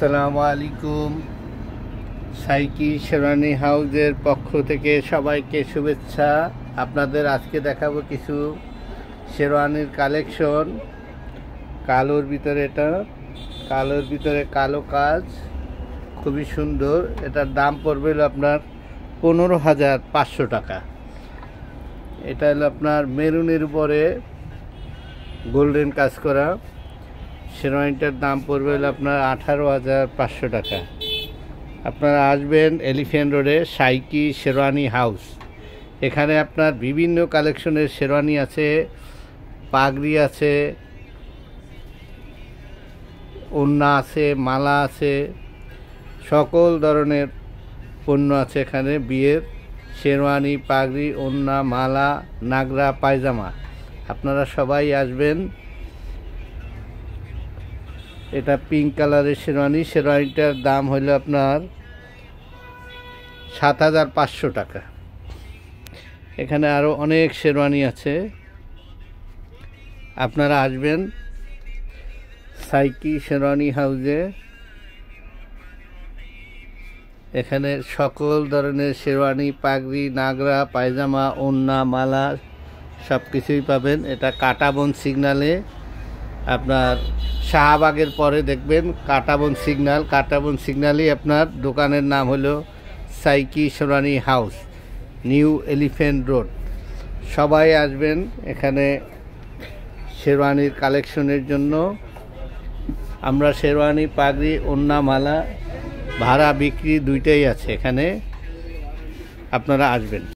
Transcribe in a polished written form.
আসসালামু আলাইকুম। সাইকি শেরওয়ানি হাউজের পক্ষ থেকে সবাইকে শুভেচ্ছা। আপনাদের আজকে দেখাবো কিছু শেরওয়ানির কালেকশন। কালোর ভিতরে, কালোর ভিতরে কালো কাজ, খুবই সুন্দর। এটার দাম পড়বে হলো আপনার 15,500 টাকা। এটা হলো আপনার মেরুনের উপরে গোল্ডেন কাজ করা। শেরওয়ানিটার দাম পড়বে হলো আপনার 18,500 টাকা। আপনারা আসবেন এলিফ্যান্ট রোডে সাইকি শেরওয়ানি হাউস। এখানে আপনার বিভিন্ন কালেকশনের শেরওয়ানি আছে, পাগড়ি আছে, ওড়না আছে, মালা আছে, সকল ধরনের পণ্য আছে এখানে। বিয়ের শেরওয়ানি, পাগড়ি, ওড়না, মালা, নাগরা, পায়জামা। আপনারা সবাই আসবেন। এটা পিঙ্ক কালারের শেরওয়ানি। শেরওয়ানিটার দাম হইল আপনার 7,500 টাকা। এখানে আরও অনেক শেরওয়ানি আছে। আপনারা আসবেন সাইকি শেরওয়ানি হাউজে। এখানে সকল ধরনের শেরওয়ানি, পাগড়ি, নাগরা, পায়জামা, ওড়না, মালা সব কিছুই পাবেন। এটা কাটাবন সিগনালে, আপনার শাহবাগের পরে দেখবেন কাটাবন সিগনাল। কাটাবন সিগনালই আপনার দোকানের নাম হলো psyche sherwani house, new elephant road. সবাই আসবেন এখানে শেরওয়ানির কালেকশনের জন্য। আমরা শেরওয়ানি, পাগড়ি, ওড়না, মালা ভাড়া বিক্রি দুইটাই আছে এখানে। আপনারা আসবেন।